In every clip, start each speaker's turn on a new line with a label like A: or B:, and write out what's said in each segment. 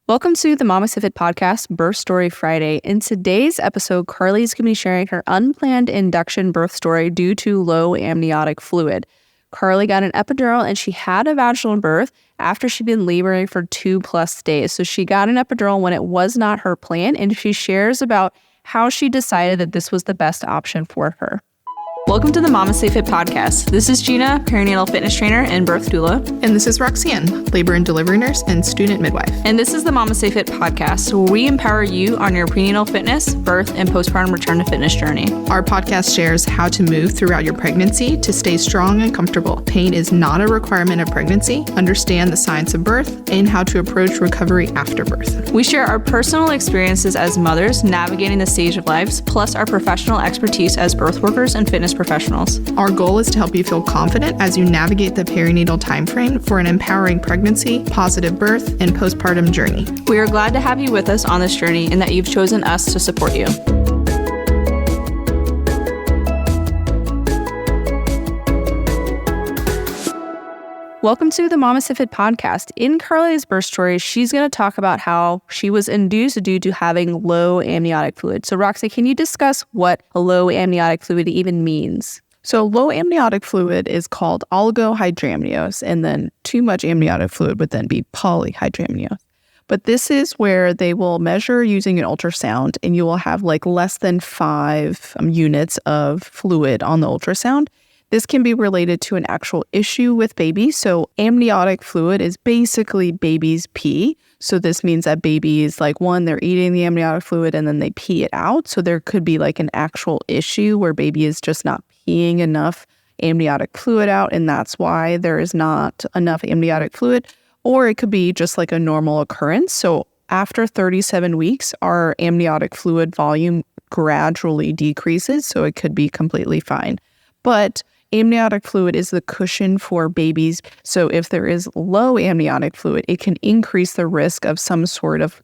A: Welcome to the MamasteFit podcast, Birth Story Friday. In today's episode, Carly's going to be sharing her unplanned induction birth story due to low amniotic fluid. Carly got an epidural and she had a vaginal birth after she'd been laboring for 2+ days. So she got an epidural when it was not her plan, and she shares about how she decided that this was the best option for her. Welcome to the MamasteFit podcast. This is Gina, perinatal fitness trainer and birth doula.
B: And this is Roxanne, labor and delivery nurse and student midwife.
A: And this is the MamasteFit podcast, where we empower you on your prenatal fitness, birth, and postpartum return to fitness journey.
B: Our podcast shares how to move throughout your pregnancy to stay strong and comfortable. Pain is not a requirement of pregnancy. Understand the science of birth and how to approach recovery after birth.
A: We share our personal experiences as mothers navigating the stage of lives, plus our professional expertise as birth workers and fitness professionals.
B: Our goal is to help you feel confident as you navigate the perinatal timeframe for an empowering pregnancy, positive birth, and postpartum journey.
A: We are glad to have you with us on this journey and that you've chosen us to support you. Welcome to the MamasteFit podcast. In Carly's birth story, she's going to talk about how she was induced due to having low amniotic fluid. So Roxy, can you discuss what a low amniotic fluid even means?
C: So low amniotic fluid is called oligohydramnios, and then too much amniotic fluid would then be polyhydramnios. But this is where they will measure using an ultrasound, and you will have like less than 5 units of fluid on the ultrasound. This can be related to an actual issue with baby. So amniotic fluid is basically baby's pee. So this means that babies, they're eating the amniotic fluid and then they pee it out. So there could be like an actual issue where baby is just not peeing enough amniotic fluid out, and that's why there is not enough amniotic fluid. Or it could be just like a normal occurrence. So after 37 weeks, our amniotic fluid volume gradually decreases. So it could be completely fine. But amniotic fluid is the cushion for babies. So if there is low amniotic fluid, it can increase the risk of some sort of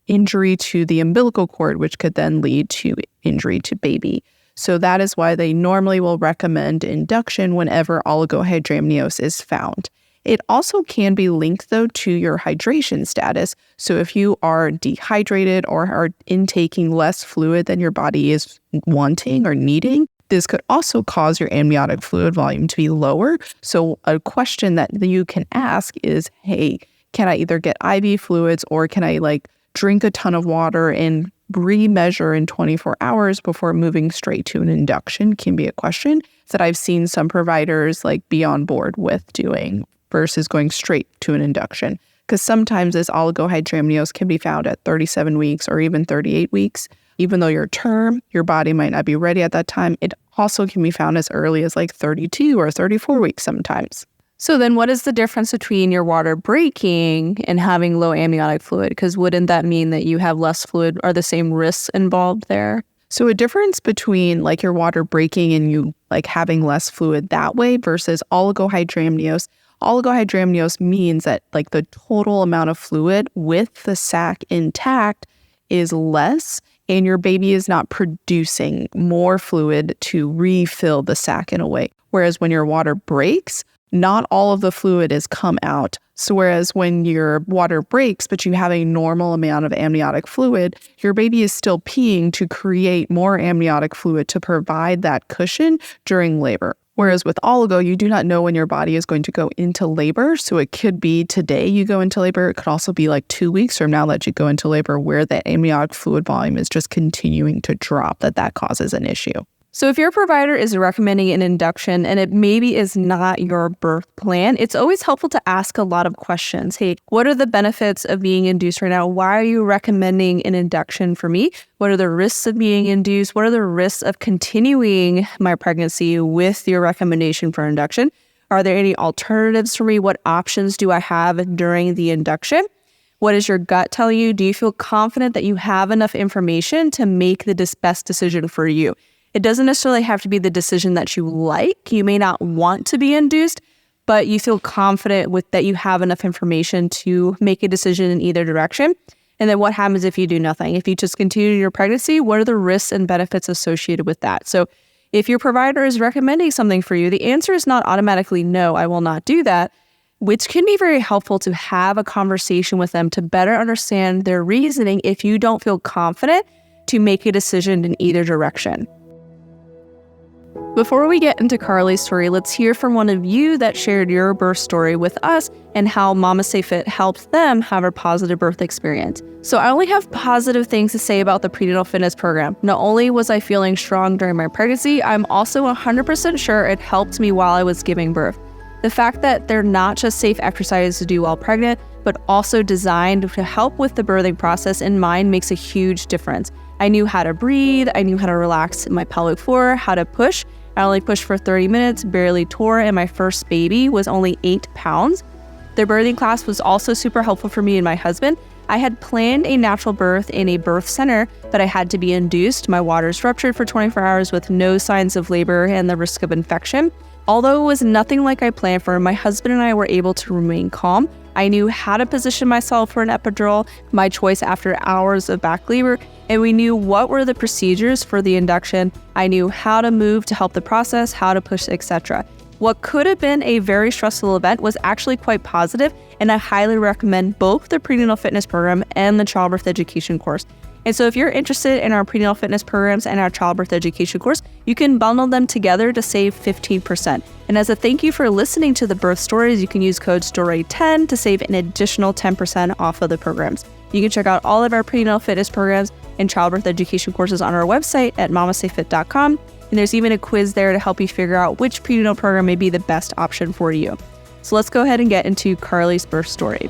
C: injury to the umbilical cord, which could then lead to injury to baby. So that is why they normally will recommend induction whenever oligohydramnios is found. It also can be linked, though, to your hydration status. So if you are dehydrated or are intaking less fluid than your body is wanting or needing, this could also cause your amniotic fluid volume to be lower. So a question that you can ask is, hey, can I either get IV fluids, or can I drink a ton of water and re-measure in 24 hours before moving straight to an induction? Can be a question that I've seen some providers be on board with doing versus going straight to an induction. Because sometimes this oligohydramnios can be found at 37 weeks or even 38 weeks. Even though your body might not be ready at that time, it also can be found as early as 32 or 34 weeks sometimes.
A: So then what is the difference between your water breaking and having low amniotic fluid? Because wouldn't that mean that you have less fluid? Are the same risks involved there?
C: So a difference between your water breaking and you having less fluid that way versus oligohydramnios. Oligohydramnios means that the total amount of fluid with the sac intact is less, and your baby is not producing more fluid to refill the sac in a way. Whereas when your water breaks, not all of the fluid has come out. So whereas when your water breaks, but you have a normal amount of amniotic fluid, your baby is still peeing to create more amniotic fluid to provide that cushion during labor. Whereas with oligo, you do not know when your body is going to go into labor. So it could be today you go into labor. It could also be 2 weeks from now that you go into labor, where that amniotic fluid volume is just continuing to drop, that causes an issue.
A: So if your provider is recommending an induction and it maybe is not your birth plan, it's always helpful to ask a lot of questions. Hey, what are the benefits of being induced right now? Why are you recommending an induction for me? What are the risks of being induced? What are the risks of continuing my pregnancy with your recommendation for induction? Are there any alternatives for me? What options do I have during the induction? What does your gut tell you? Do you feel confident that you have enough information to make the best decision for you? It doesn't necessarily have to be the decision that you like. You may not want to be induced, but you feel confident with that you have enough information to make a decision in either direction. And then what happens if you do nothing? If you just continue your pregnancy, what are the risks and benefits associated with that? So if your provider is recommending something for you, the answer is not automatically, no, I will not do that. which can be very helpful to have a conversation with them to better understand their reasoning if you don't feel confident to make a decision in either direction. Before we get into Carly's story, let's hear from one of you that shared your birth story with us and how MamasteFit helped them have a positive birth experience. So I only have positive things to say about the prenatal fitness program. Not only was I feeling strong during my pregnancy, I'm also 100% sure it helped me while I was giving birth. The fact that they're not just safe exercises to do while pregnant, but also designed to help with the birthing process in mind makes a huge difference. I knew how to breathe, I knew how to relax my pelvic floor, how to push. I only pushed for 30 minutes, barely tore, and my first baby was only 8 pounds. The birthing class was also super helpful for me and my husband. I had planned a natural birth in a birth center, but I had to be induced. My waters ruptured for 24 hours with no signs of labor and the risk of infection. Although it was nothing like I planned for, my husband and I were able to remain calm. I knew how to position myself for an epidural, my choice after hours of back labor, and we knew what were the procedures for the induction. I knew how to move to help the process, how to push, etc. What could have been a very stressful event was actually quite positive, and I highly recommend both the prenatal fitness program and the childbirth education course. And so if you're interested in our prenatal fitness programs and our childbirth education course, you can bundle them together to save 15%. And as a thank you for listening to the birth stories, you can use code STORY10 to save an additional 10% off of the programs. You can check out all of our prenatal fitness programs and childbirth education courses on our website at MamasteFit.com. And there's even a quiz there to help you figure out which prenatal program may be the best option for you. So let's go ahead and get into Carly's birth story.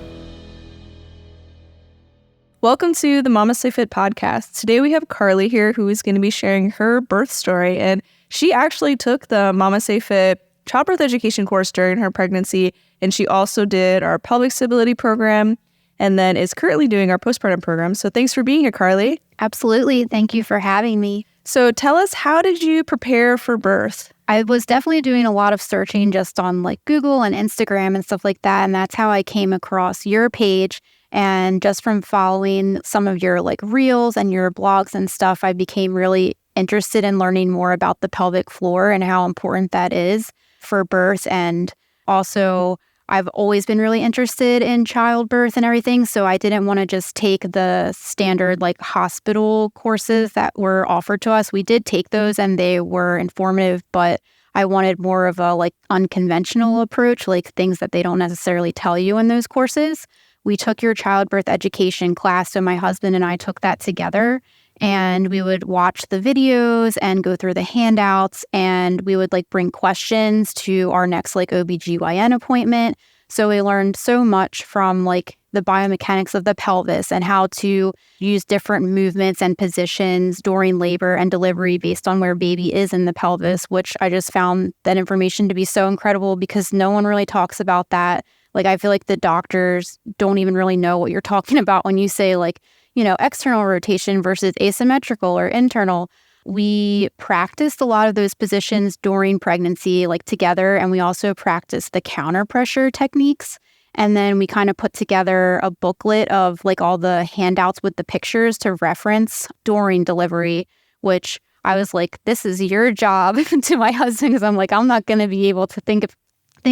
A: Welcome to the MamasteFit podcast. Today we have Carly here who is going to be sharing her birth story, and she actually took the MamasteFit childbirth education course during her pregnancy, and she also did our pelvic stability program and then is currently doing our postpartum program. So thanks for being here, Carly.
D: Absolutely. Thank you for having me.
A: So tell us, how did you prepare for birth?
D: I was definitely doing a lot of searching just on like Google and Instagram and stuff like that, and that's how I came across your page. And just from following some of your like reels and your blogs and stuff, I became really interested in learning more about the pelvic floor and how important that is for birth. And also, I've always been really interested in childbirth and everything. So I didn't want to just take the standard like hospital courses that were offered to us. We did take those and they were informative, but I wanted more of a like unconventional approach, like things that they don't necessarily tell you in those courses. We took your childbirth education class, so my husband and I took that together, and we would watch the videos and go through the handouts, and we would like bring questions to our next like OBGYN appointment. So we learned so much from like the biomechanics of the pelvis and how to use different movements and positions during labor and delivery based on where baby is in the pelvis, which I just found that information to be so incredible because no one really talks about that. Like, I feel like the doctors don't even really know what you're talking about when you say like, you know, external rotation versus asymmetrical or internal. We practiced a lot of those positions during pregnancy, like together, and we also practiced the counter pressure techniques. And then we kind of put together a booklet of like all the handouts with the pictures to reference during delivery, which I was like, this is your job to my husband, because I'm like, I'm not going to be able to think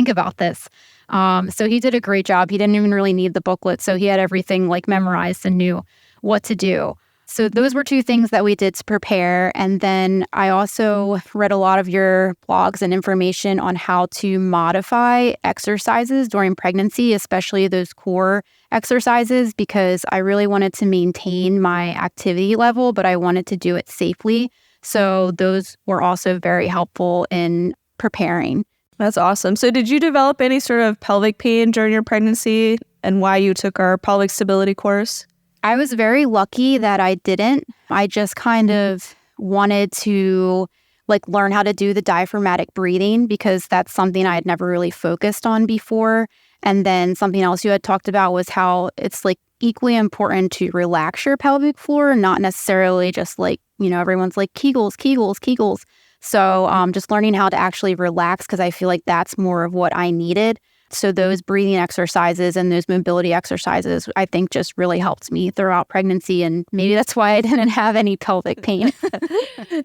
D: about this. So he did a great job. He didn't even really need the booklet. So he had everything like memorized and knew what to do. So those were two things that we did to prepare. And then I also read a lot of your blogs and information on how to modify exercises during pregnancy, especially those core exercises, because I really wanted to maintain my activity level, but I wanted to do it safely. So those were also very helpful in preparing.
A: That's awesome. So did you develop any sort of pelvic pain during your pregnancy, and why you took our pelvic stability course?
D: I was very lucky that I didn't. I just kind of wanted to like learn how to do the diaphragmatic breathing because that's something I had never really focused on before. And then something else you had talked about was how it's like equally important to relax your pelvic floor, not necessarily just like, you know, everyone's like Kegels, Kegels, Kegels. So just learning how to actually relax, because I feel like that's more of what I needed So those breathing exercises and those mobility exercises, I think just really helped me throughout pregnancy. And maybe that's why I didn't have any pelvic pain.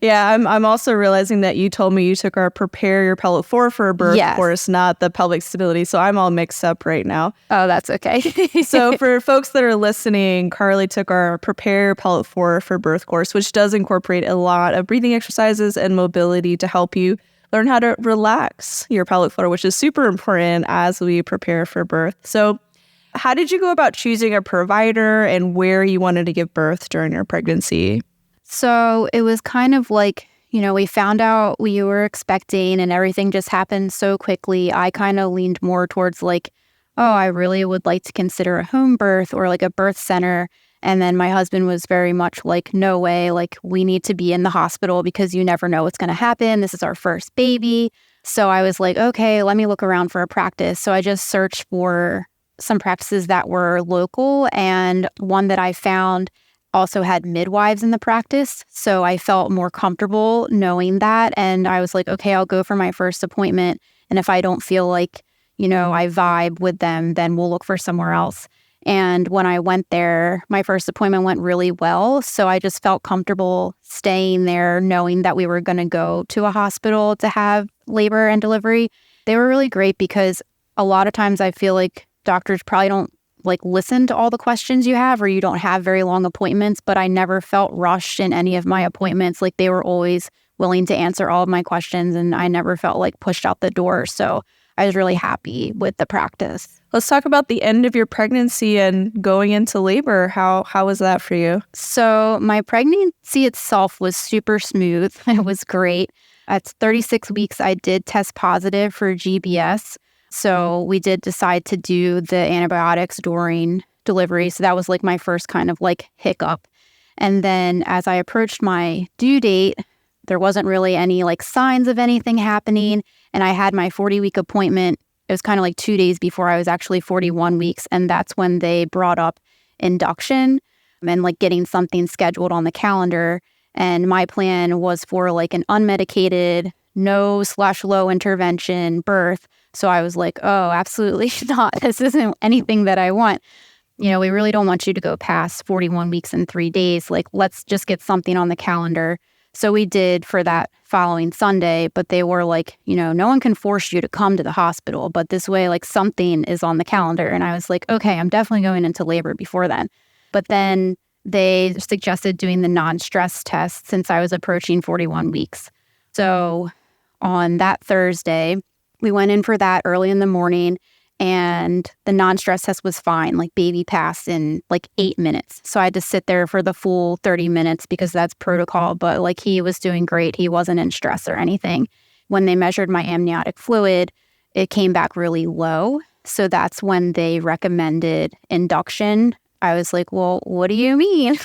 A: Yeah, I'm also realizing that you told me you took our Prepare Your Pellet for a birth course, not the pelvic stability. So I'm all mixed up right now.
D: Oh, that's okay.
A: So for folks that are listening, Carly took our Prepare Your Pellet for birth course, which does incorporate a lot of breathing exercises and mobility to help you learn how to relax your pelvic floor, which is super important as we prepare for birth. So how did you go about choosing a provider and where you wanted to give birth during your pregnancy?
D: So it was kind of like, we found out we were expecting and everything just happened so quickly. I kind of leaned more towards like, oh, I really would like to consider a home birth or like a birth center. And then my husband was very much like, no way, like we need to be in the hospital because you never know what's going to happen. This is our first baby. So I was like, okay, let me look around for a practice. So I just searched for some practices that were local, and one that I found also had midwives in the practice. So I felt more comfortable knowing that. And I was like, okay, I'll go for my first appointment. And if I don't feel like, I vibe with them, then we'll look for somewhere else. And when I went there, my first appointment went really well. So I just felt comfortable staying there, knowing that we were going to go to a hospital to have labor and delivery. They were really great because a lot of times I feel like doctors probably don't like listen to all the questions you have, or you don't have very long appointments, but I never felt rushed in any of my appointments. Like they were always willing to answer all of my questions, and I never felt like pushed out the door. So I was really happy with the practice.
A: Let's talk about the end of your pregnancy and going into labor. How was that for you?
D: So my pregnancy itself was super smooth. It was great. At 36 weeks, I did test positive for GBS. So we did decide to do the antibiotics during delivery. So that was like my first kind of like hiccup. And then as I approached my due date, there wasn't really any like signs of anything happening. And I had my 40-week appointment. It was kind of like 2 days before I was actually 41 weeks. And that's when they brought up induction and like getting something scheduled on the calendar. And my plan was for like an unmedicated, no/low intervention birth. So I was like, oh, absolutely not. This isn't anything that I want. We really don't want you to go past 41 weeks and 3 days. Like, let's just get something on the calendar. So we did for that following Sunday, but they were like, no one can force you to come to the hospital, but this way, like something is on the calendar. And I was like, okay, I'm definitely going into labor before then. But then they suggested doing the non-stress test since I was approaching 41 weeks. So on that Thursday, we went in for that early in the morning, and the non-stress test was fine. Like baby passed in like 8 minutes. So I had to sit there for the full 30 minutes because that's protocol. But like he was doing great. He wasn't in stress or anything. When they measured my amniotic fluid, it came back really low. So that's when they recommended induction. I was like, well, what do you mean?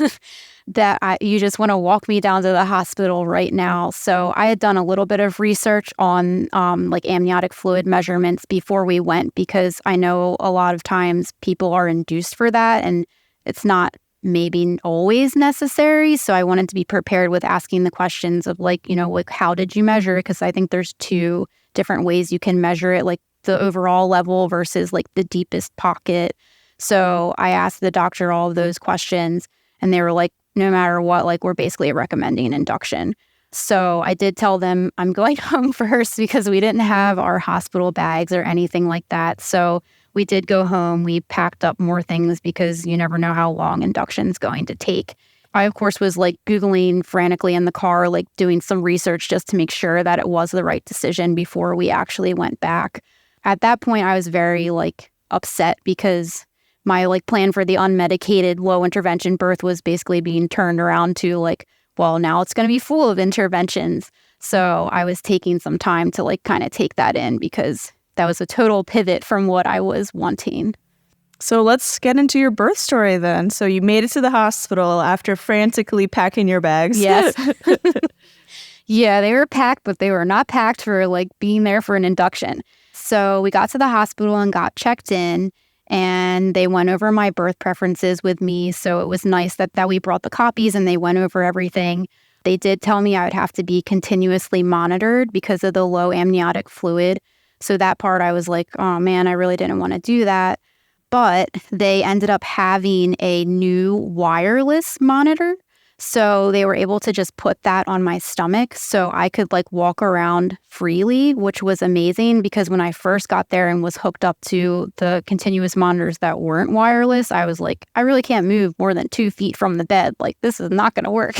D: You just want to walk me down to the hospital right now. So I had done a little bit of research on like amniotic fluid measurements before we went, because I know a lot of times people are induced for that and it's not maybe always necessary. So I wanted to be prepared with asking the questions of like, like how did you measure it? Because I think there's 2 different ways you can measure it, like the overall level versus like the deepest pocket. So I asked the doctor all of those questions, and they were like, no matter what, like we're basically recommending induction. So I did tell them I'm going home first because we didn't have our hospital bags or anything like that. So we did go home. We packed up more things because you never know how long induction is going to take. I, of course, was like Googling frantically in the car, like doing some research just to make sure that it was the right decision before we actually went back. At that point, I was very like upset because my like plan for the unmedicated low intervention birth was basically being turned around to like, well, now it's going to be full of interventions. So I was taking some time to like kind of take that in because that was a total pivot from what I was wanting.
A: So let's get into your birth story then. So you made it to the hospital after frantically packing your bags.
D: Yes. Yeah, they were packed, but they were not packed for like being there for an induction. So we got to the hospital and got checked in. And they went over my birth preferences with me. So it was nice that we brought the copies and they went over everything. They did tell me I would have to be continuously monitored because of the low amniotic fluid. So that part I was like, oh man, I really didn't want to do that. But they ended up having a new wireless monitor. So they were able to just put that on my stomach so I could like walk around freely, which was amazing because when I first got there and was hooked up to the continuous monitors that weren't wireless, I was like, I really can't move more than 2 feet from the bed. Like, this is not going to work.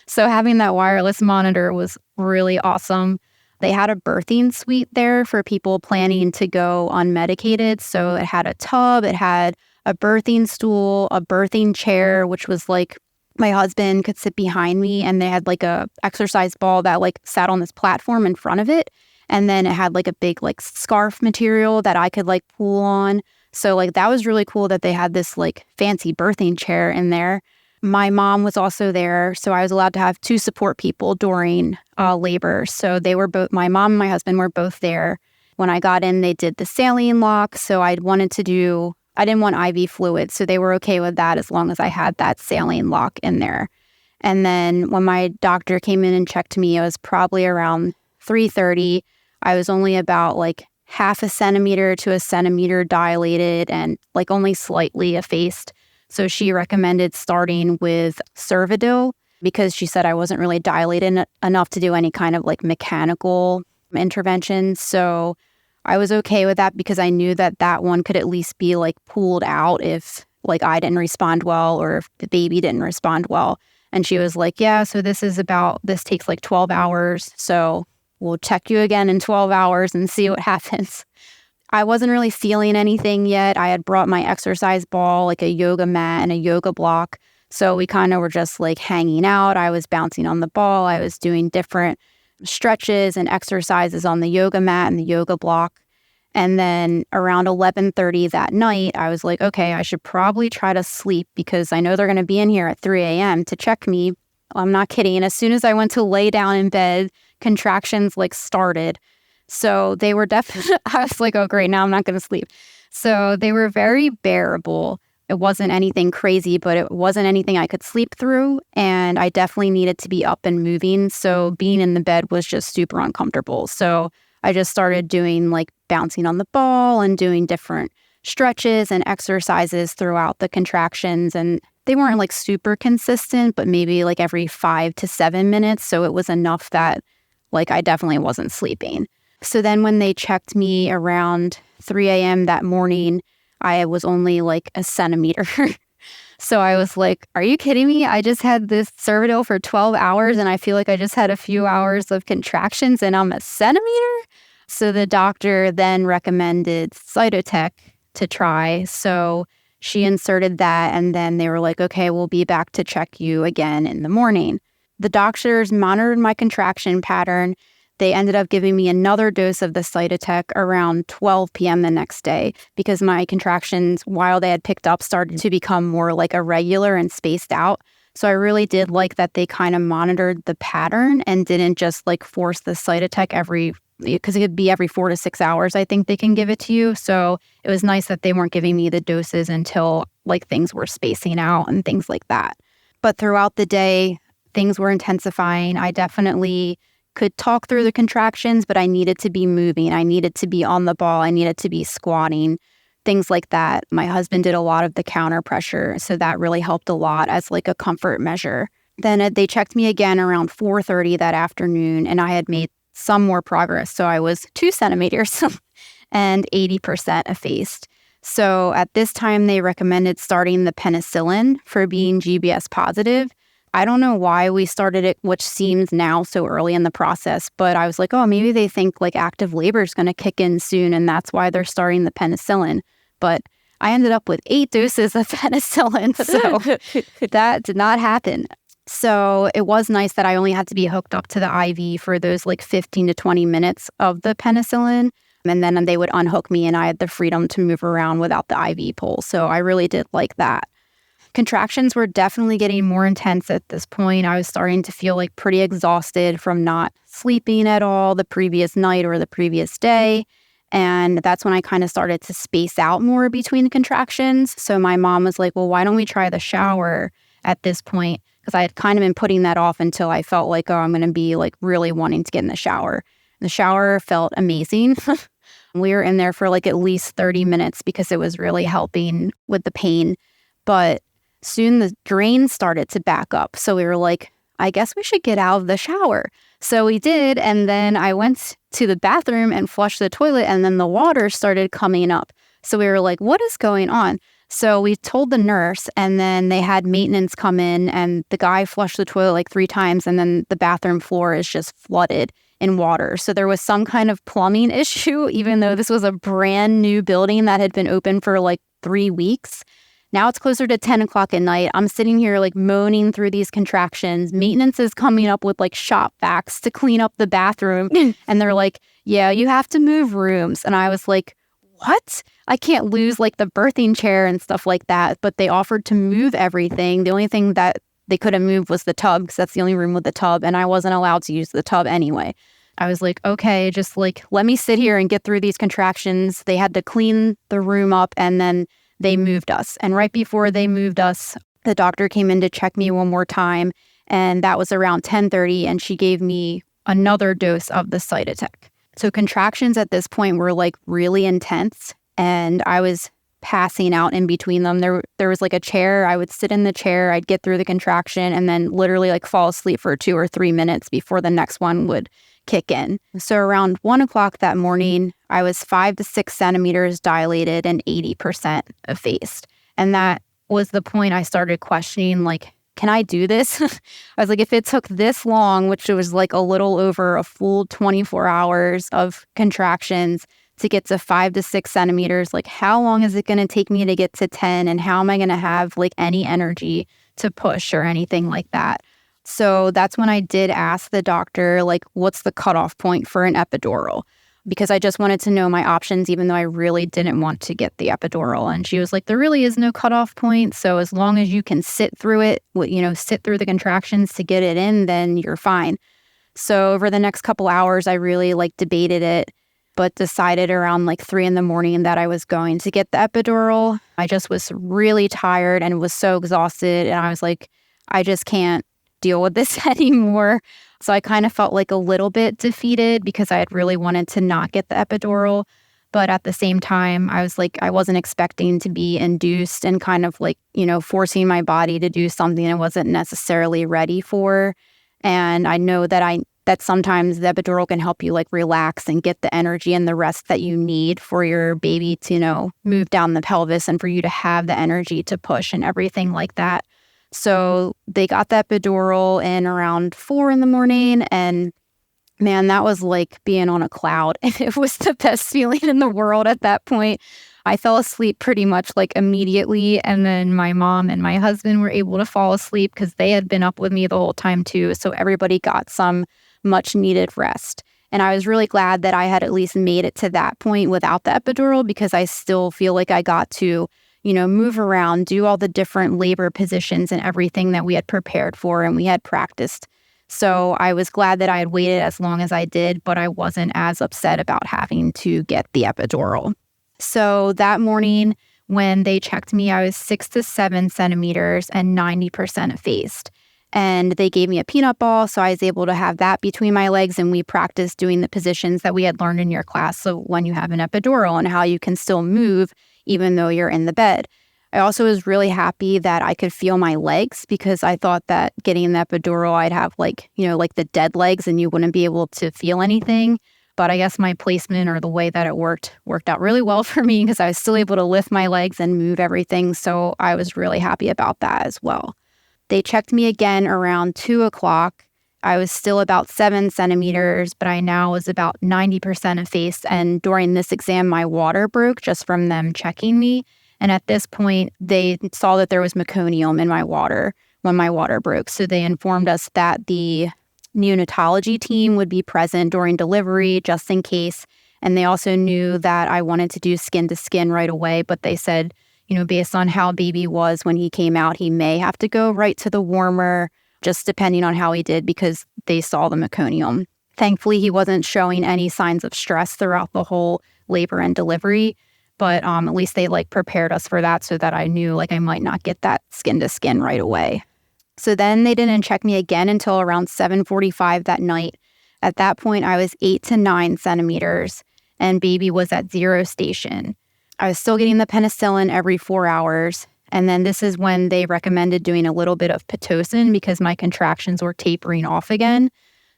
D: So having that wireless monitor was really awesome. They had a birthing suite there for people planning to go unmedicated. So it had a tub, it had a birthing stool, a birthing chair, which was like my husband could sit behind me, and they had like a exercise ball that like sat on this platform in front of it. And then it had like a big like scarf material that I could like pull on. So like that was really cool that they had this like fancy birthing chair in there. My mom was also there, so I was allowed to have 2 support people during labor. So they were both, my mom and my husband were both there. When I got in, they did the saline lock. So I didn't want IV fluid. So they were okay with that as long as I had that saline lock in there. And then when my doctor came in and checked me, it was probably around 3:30. I was only about like half a centimeter to a centimeter dilated and like only slightly effaced. So she recommended starting with Cervidil because she said I wasn't really dilated enough to do any kind of like mechanical intervention. So I was okay with that because I knew that that one could at least be like pulled out if like I didn't respond well or if the baby didn't respond well. And she was like, yeah, so this takes like 12 hours. So we'll check you again in 12 hours and see what happens. I wasn't really feeling anything yet. I had brought my exercise ball, like a yoga mat and a yoga block. So we kind of were just like hanging out. I was bouncing on the ball. I was doing different stretches and exercises on the yoga mat and the yoga block. And then around 11:30 that night, I was like, okay, I should probably try to sleep because I know they're going to be in here at 3 a.m. to check me. I'm not kidding. As soon as I went to lay down in bed, contractions like started. So they were definitely, I was like, oh, great, now I'm not going to sleep. So they were very bearable. It wasn't anything crazy, but it wasn't anything I could sleep through. And I definitely needed to be up and moving. So being in the bed was just super uncomfortable. So I just started doing like bouncing on the ball and doing different stretches and exercises throughout the contractions. And they weren't like super consistent, but maybe like every 5 to 7 minutes. So it was enough that like I definitely wasn't sleeping. So then when they checked me around 3 a.m. that morning, I was only like a centimeter. So I was like, are you kidding me? I just had this Cervidil for 12 hours and I feel like I just had a few hours of contractions and I'm a centimeter? So the doctor then recommended Cytotec to try. So she inserted that and then they were like, okay, we'll be back to check you again in the morning. The doctors monitored my contraction pattern. They ended up giving me another dose of the Cytotec around 12 p.m. the next day because my contractions, while they had picked up, started to become more like irregular and spaced out. So I really did like that they kind of monitored the pattern and didn't just like force the Cytotec because it could be every 4 to 6 hours, I think they can give it to you. So it was nice that they weren't giving me the doses until like things were spacing out and things like that. But throughout the day, things were intensifying. I definitely could talk through the contractions, but I needed to be moving. I needed to be on the ball. I needed to be squatting, things like that. My husband did a lot of the counter pressure, so that really helped a lot as like a comfort measure. Then they checked me again around 4:30 that afternoon, and I had made some more progress. So I was 2 centimeters and 80% effaced. So at this time, they recommended starting the penicillin for being GBS positive. I don't know why we started it, which seems now so early in the process, but I was like, oh, maybe they think like active labor is going to kick in soon and that's why they're starting the penicillin. But I ended up with 8 doses of penicillin, so that did not happen. So it was nice that I only had to be hooked up to the IV for those like 15 to 20 minutes of the penicillin. And then they would unhook me and I had the freedom to move around without the IV pole. So I really did like that. Contractions were definitely getting more intense at this point. I was starting to feel like pretty exhausted from not sleeping at all the previous night or the previous day. And that's when I kind of started to space out more between contractions. So my mom was like, well, why don't we try the shower at this point? Because I had kind of been putting that off until I felt like, oh, I'm going to be like really wanting to get in the shower. The shower felt amazing. We were in there for like at least 30 minutes because it was really helping with the pain. But soon the drain started to back up. So we were like, I guess we should get out of the shower. So we did. And then I went to the bathroom and flushed the toilet, and then the water started coming up. So we were like, what is going on? So we told the nurse, and then they had maintenance come in, and the guy flushed the toilet like 3 times, and then the bathroom floor is just flooded in water. So there was some kind of plumbing issue, even though this was a brand new building that had been open for like 3 weeks. Now it's closer to 10 o'clock at night. I'm sitting here like moaning through these contractions. Maintenance is coming up with like shop vacs to clean up the bathroom. And they're like, yeah, you have to move rooms. And I was like, what? I can't lose like the birthing chair and stuff like that. But they offered to move everything. The only thing that they couldn't move was the tub, because that's the only room with the tub. And I wasn't allowed to use the tub anyway. I was like, okay, just like, let me sit here and get through these contractions. They had to clean the room up, and then they moved us. And right before they moved us, the doctor came in to check me one more time. And that was around 10:30. And she gave me another dose of the Cytotec. So contractions at this point were like really intense. And I was passing out in between them. There was like a chair. I would sit in the chair. I'd get through the contraction and then literally like fall asleep for 2 or 3 minutes before the next one would kick in. So around 1 o'clock that morning, I was 5 to 6 centimeters dilated and 80% effaced. And that was the point I started questioning, like, can I do this? I was like, if it took this long, which was like a little over a full 24 hours of contractions to get to 5 to 6 centimeters, like how long is it going to take me to get to 10? And how am I going to have like any energy to push or anything like that? So that's when I did ask the doctor, like, what's the cutoff point for an epidural? Because I just wanted to know my options, even though I really didn't want to get the epidural. And she was like, there really is no cutoff point. So as long as you can sit through it, sit through the contractions to get it in, then you're fine. So over the next couple hours, I really like debated it, but decided around like 3 a.m. that I was going to get the epidural. I just was really tired and was so exhausted. And I was like, I just can't deal with this anymore. So I kind of felt like a little bit defeated because I had really wanted to not get the epidural. But at the same time, I was like, I wasn't expecting to be induced and kind of like, forcing my body to do something I wasn't necessarily ready for. And I know that sometimes the epidural can help you like relax and get the energy and the rest that you need for your baby to, move down the pelvis and for you to have the energy to push and everything like that. So they got the epidural in around 4 a.m. And man, that was like being on a cloud. It was the best feeling in the world at that point. I fell asleep pretty much like immediately. And then my mom and my husband were able to fall asleep because they had been up with me the whole time too. So everybody got some much needed rest. And I was really glad that I had at least made it to that point without the epidural, because I still feel like I got to move around, do all the different labor positions and everything that we had prepared for and we had practiced. So I was glad that I had waited as long as I did, but I wasn't as upset about having to get the epidural. So that morning when they checked me, I was 6 to 7 centimeters and 90% effaced. And they gave me a peanut ball, so I was able to have that between my legs, and we practiced doing the positions that we had learned in your class. So when you have an epidural and how you can still move even though you're in the bed. I also was really happy that I could feel my legs, because I thought that getting the epidural, I'd have like the dead legs and you wouldn't be able to feel anything. But I guess my placement or the way that it worked out really well for me, because I was still able to lift my legs and move everything. So I was really happy about that as well. They checked me again around 2 o'clock. I was still about 7 centimeters, but I now was about 90% effaced. And during this exam, my water broke just from them checking me. And at this point, they saw that there was meconium in my water when my water broke. So they informed us that the neonatology team would be present during delivery just in case. And they also knew that I wanted to do skin to skin right away. But they said, based on how baby was when he came out, he may have to go right to the warmer, just depending on how he did, because they saw the meconium. Thankfully, he wasn't showing any signs of stress throughout the whole labor and delivery, but at least they prepared us for that, so that I knew I might not get that skin to skin right away. So then they didn't check me again until around 7:45 that night. At that point, I was 8 to 9 centimeters and baby was at 0 station. I was still getting the penicillin every 4 hours. And then this is when they recommended doing a little bit of Pitocin because my contractions were tapering off again.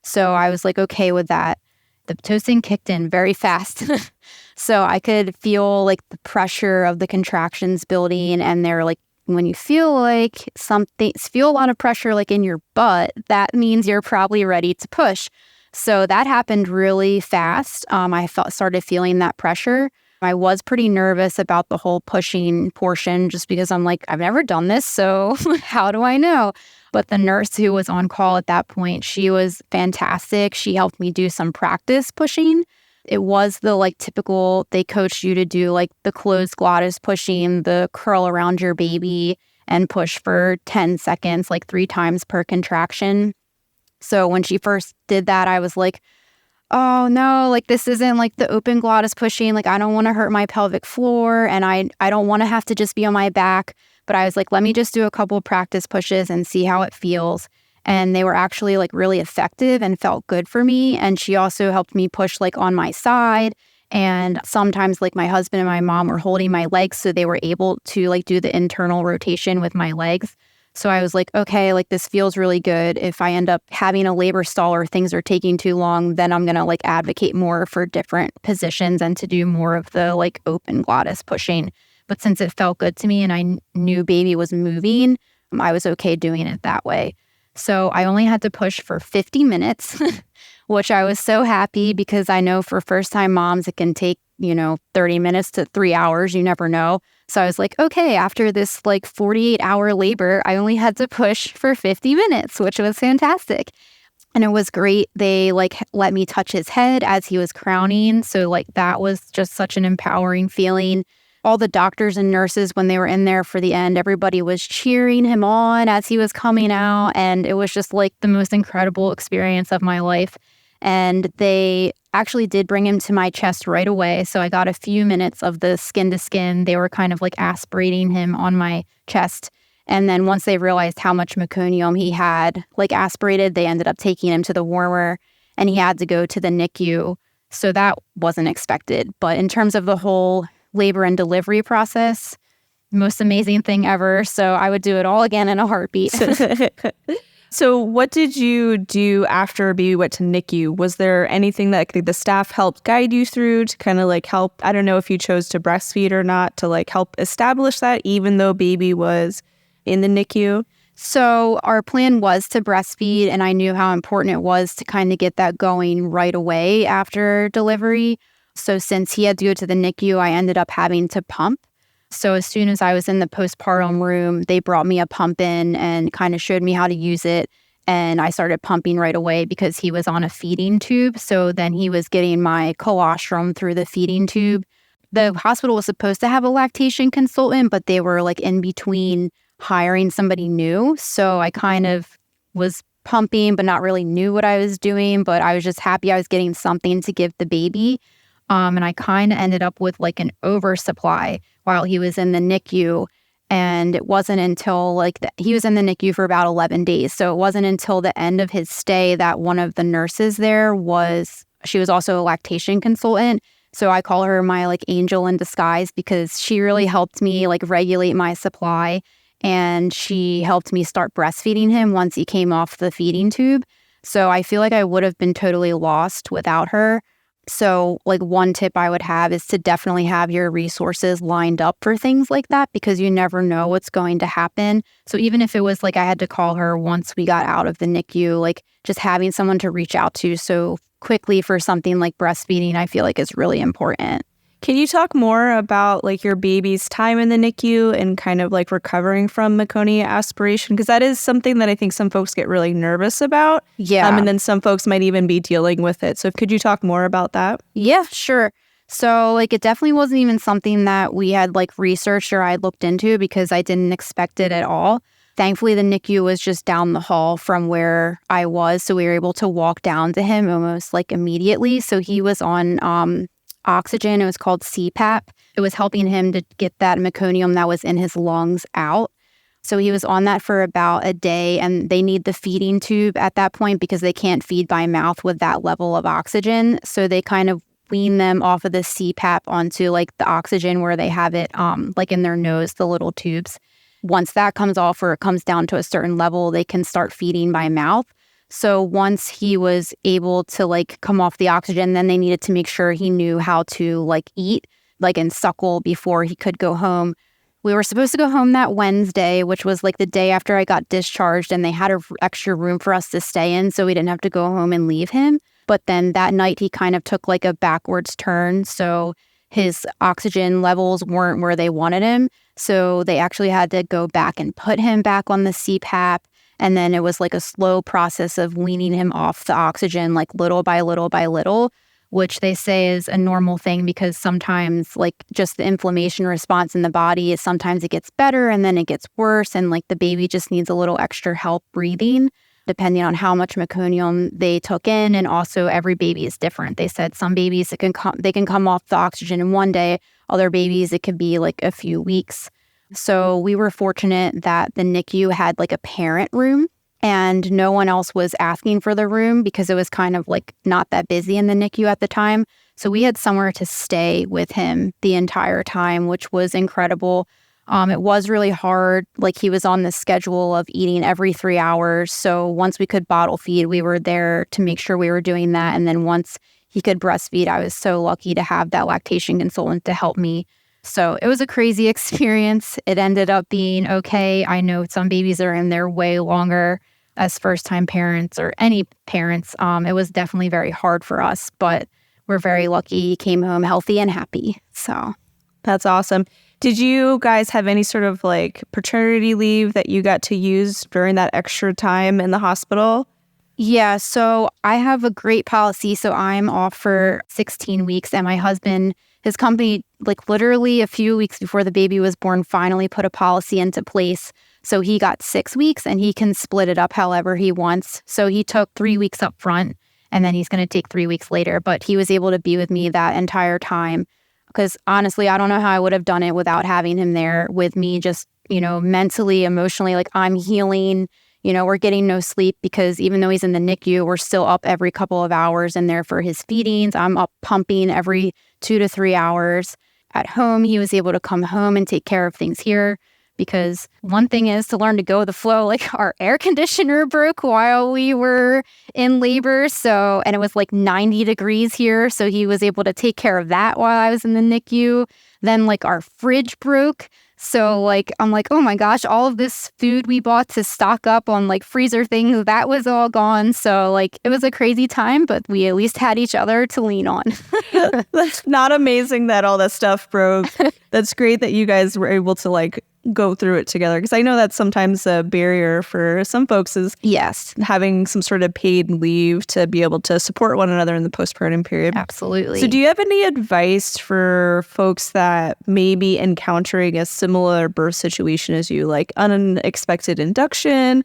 D: So I was like, okay with that. The Pitocin kicked in very fast. So I could feel like the pressure of the contractions building. And they're like, when you feel like feel a lot of pressure like in your butt, that means you're probably ready to push. So that happened really fast. I started feeling that pressure. I was pretty nervous about the whole pushing portion just because I'm like, I've never done this, so how do I know? But the nurse who was on call at that point, she was fantastic. She helped me do some practice pushing. It was the like typical, they coached you to do like the closed glottis pushing, the curl around your baby and push for 10 seconds, like 3 times per contraction. So when she first did that, I was like, oh no, like this isn't like the open glottis pushing. Like I don't want to hurt my pelvic floor and I don't want to have to just be on my back. But I was like, let me just do a couple of practice pushes and see how it feels. And they were actually like really effective and felt good for me. And she also helped me push like on my side. And sometimes like my husband and my mom were holding my legs so they were able to like do the internal rotation with my legs. So I was like, okay, like this feels really good. If I end up having a labor stall or things are taking too long, then I'm going to like advocate more for different positions and to do more of the like open glottis pushing. But since it felt good to me and I knew baby was moving, I was okay doing it that way. So I only had to push for 50 minutes, which I was so happy because I know for first-time moms, it can take, 30 minutes to 3 hours. You never know. So I was like, okay, after this like 48-hour labor, I only had to push for 50 minutes, which was fantastic. And it was great. They like let me touch his head as he was crowning. So like that was just such an empowering feeling. All the doctors and nurses, when they were in there for the end, everybody was cheering him on as he was coming out. And it was just like the most incredible experience of my life. And they actually did bring him to my chest right away. So I got a few minutes of the skin to skin. They were kind of like aspirating him on my chest. And then once they realized how much meconium he had like aspirated, they ended up taking him to the warmer and he had to go to the NICU. So that wasn't expected. But in terms of the whole labor and delivery process, most amazing thing ever. So I would do it all again in a heartbeat.
A: So what did you do after baby went to NICU? Was there anything that the staff helped guide you through to kind of like help? I don't know if you chose to breastfeed or not, to like help establish that even though baby was in the NICU?
D: So our plan was to breastfeed, and I knew how important it was to kind of get that going right away after delivery. So since he had to go to the NICU, I ended up having to pump. So as soon as I was in the postpartum room, they brought me a pump in and kind of showed me how to use it. And I started pumping right away because he was on a feeding tube. So then he was getting my colostrum through the feeding tube. The hospital was supposed to have a lactation consultant, but they were like in between hiring somebody new. So I kind of was pumping, but not really knew what I was doing. But I was just happy I was getting something to give the baby. And I kind of ended up with like an oversupply while he was in the NICU. And it wasn't until he was in the NICU for about 11 days. So it wasn't until the end of his stay that one of the nurses there she was also a lactation consultant. So I call her my like angel in disguise because she really helped me like regulate my supply. And she helped me start breastfeeding him once he came off the feeding tube. So I feel like I would have been totally lost without her. So like one tip I would have is to definitely have your resources lined up for things like that because you never know what's going to happen. So even if it was like I had to call her once we got out of the NICU, like just having someone to reach out to so quickly for something like breastfeeding, I feel like is really important.
A: Can you talk more about like your baby's time in the NICU and kind of like recovering from meconium aspiration? Because that is something that I think some folks get really nervous about.
D: Yeah.
A: And then some folks might even be dealing with it. So could you talk more about that?
D: Yeah, sure. So like it definitely wasn't even something that we had like researched or I looked into because I didn't expect it at all. Thankfully, the NICU was just down the hall from where I was. So we were able to walk down to him almost like immediately. So he was on oxygen. It was called CPAP. It was helping him to get that meconium that was in his lungs out. So he was on that for about a day, and they need the feeding tube at that point because they can't feed by mouth with that level of oxygen. So they kind of wean them off of the CPAP onto like the oxygen where they have it like in their nose, the little tubes. Once that comes off or it comes down to a certain level, they can start feeding by mouth. So once he was able to like come off the oxygen, then they needed to make sure he knew how to like eat, like and suckle before he could go home. We were supposed to go home that Wednesday, which was like the day after I got discharged, and they had an extra room for us to stay in, so we didn't have to go home and leave him. But then that night, he kind of took like a backwards turn, so his oxygen levels weren't where they wanted him. So they actually had to go back and put him back on the CPAP. And then it was like a slow process of weaning him off the oxygen, like little by little by little, which they say is a normal thing because sometimes like just the inflammation response in the body is sometimes it gets better and then it gets worse. And like the baby just needs a little extra help breathing, depending on how much meconium they took in. And also every baby is different. They said some babies, they can come off the oxygen in one day. Other babies, it could be like a few weeks. So we were fortunate that the NICU had like a parent room and no one else was asking for the room because it was kind of like not that busy in the NICU at the time. So we had somewhere to stay with him the entire time, which was incredible. It was really hard. Like he was on the schedule of eating every 3 hours. So once we could bottle feed, we were there to make sure we were doing that. And then once he could breastfeed, I was so lucky to have that lactation consultant to help me. So it was a crazy experience. It ended up being okay. I know some babies are in there way longer as first-time parents or any parents. It was definitely very hard for us, but we're very lucky he came home healthy and happy. So
A: That's awesome. Did you guys have any sort of like paternity leave that you got to use during that extra time in the hospital?
D: yeah, so I have a great policy. So I'm off for 16 weeks and my husband, his company, like literally a few weeks before the baby was born, finally put a policy into place. So he got 6 weeks and he can split it up however he wants. So he took 3 weeks up front and then he's going to take 3 weeks later. But he was able to be with me that entire time because honestly, I don't know how I would have done it without having him there with me, just, you know, mentally, emotionally, like I'm healing. You know, we're getting no sleep because even though he's in the NICU, we're still up every couple of hours and there for his feedings. I'm up pumping every 2 to 3 hours. At home, he was able to come home and take care of things here because one thing is to learn to go with the flow. Like our air conditioner broke while we were in labor. So, and it was like 90 degrees here. So he was able to take care of that while I was in the NICU. Then like our fridge broke. So like, I'm like, oh my gosh, all of this food we bought to stock up on like freezer things, that was all gone. So like, it was a crazy time, but we at least had each other to lean on.
A: That's not amazing that all that stuff broke. That's great that you guys were able to like go through it together. Because I know that's sometimes a barrier for some folks is
D: Yes,
A: having some sort of paid leave to be able to support one another in the postpartum period.
D: absolutely.
A: So do you have any advice for folks that may be encountering a similar birth situation as you, like unexpected induction,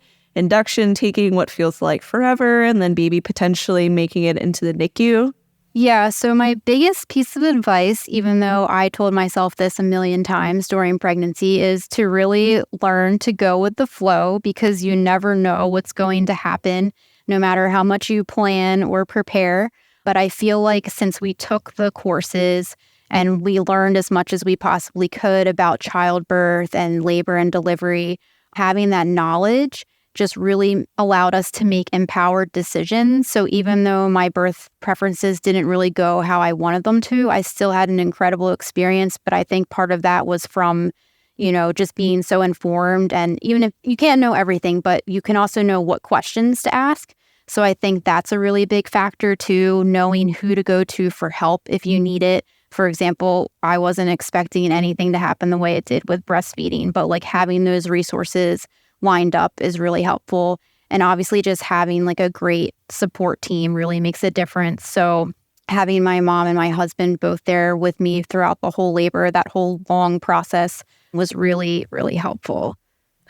A: taking what feels like forever, and then baby potentially making it into the NICU?
D: Yeah, so my biggest piece of advice, even though I told myself this a million times during pregnancy, is to really learn to go with the flow because you never know what's going to happen, no matter how much you plan or prepare. But I feel like since we took the courses and we learned as much as we possibly could about childbirth and labor and delivery, having that knowledge just really allowed us to make empowered decisions. So even though my birth preferences didn't really go how I wanted them to, I still had an incredible experience. But I think part of that was from, you know, just being so informed. And even if you can't know everything, but you can also know what questions to ask. So I think that's a really big factor too, knowing who to go to for help if you need it. For example, I wasn't expecting anything to happen the way it did with breastfeeding, but like having those resources lined up is really helpful. And obviously just having like a great support team really makes a difference. So having my mom and my husband both there with me throughout the whole labor, that whole long process was really, really helpful.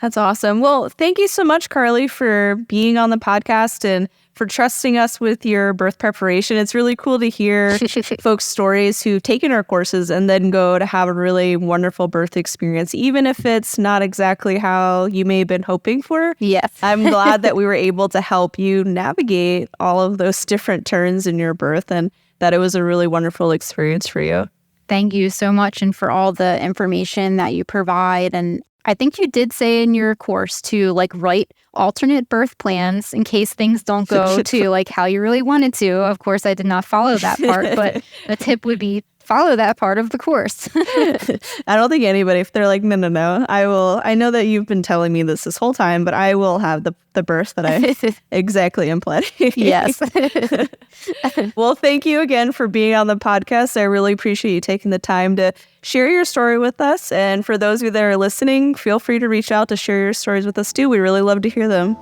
A: That's awesome. Well, thank you so much, Carly, for being on the podcast and for trusting us with your birth preparation. It's really cool to hear folks' stories who've taken our courses and then go to have a really wonderful birth experience, even if it's not exactly how you may have been hoping for.
D: Yes.
A: I'm glad that we were able to help you navigate all of those different turns in your birth and that it was a really wonderful experience for you.
D: Thank you so much, and for all the information that you provide. And I think you did say in your course to write alternate birth plans in case things don't go to how you really wanted to. Of course, I did not follow that part, but the tip would be follow that part of the course.
A: I don't think anybody, if they're like, no, I know that you've been telling me this whole time, but I will have the birth that I exactly am planning.
D: Yes.
A: Well, thank you again for being on the podcast. I really appreciate you taking the time to share your story with us. And for those of you that are listening, feel free to reach out to share your stories with us too. We really love to hear them.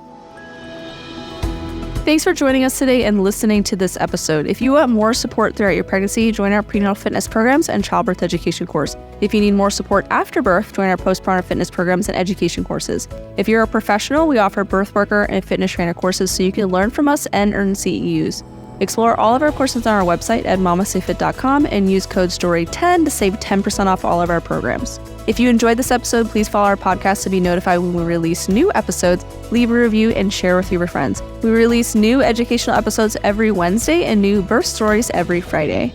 A: Thanks for joining us today and listening to this episode. If you want more support throughout your pregnancy, join our prenatal fitness programs and childbirth education course. If you need more support after birth, join our postpartum fitness programs and education courses. If you're a professional, we offer birth worker and fitness trainer courses so you can learn from us and earn CEUs. Explore all of our courses on our website at MamasteFit.com and use code STORY10 to save 10% off all of our programs. If you enjoyed this episode, please follow our podcast to be notified when we release new episodes, leave a review, and share with your friends. We release new educational episodes every Wednesday and new birth stories every Friday.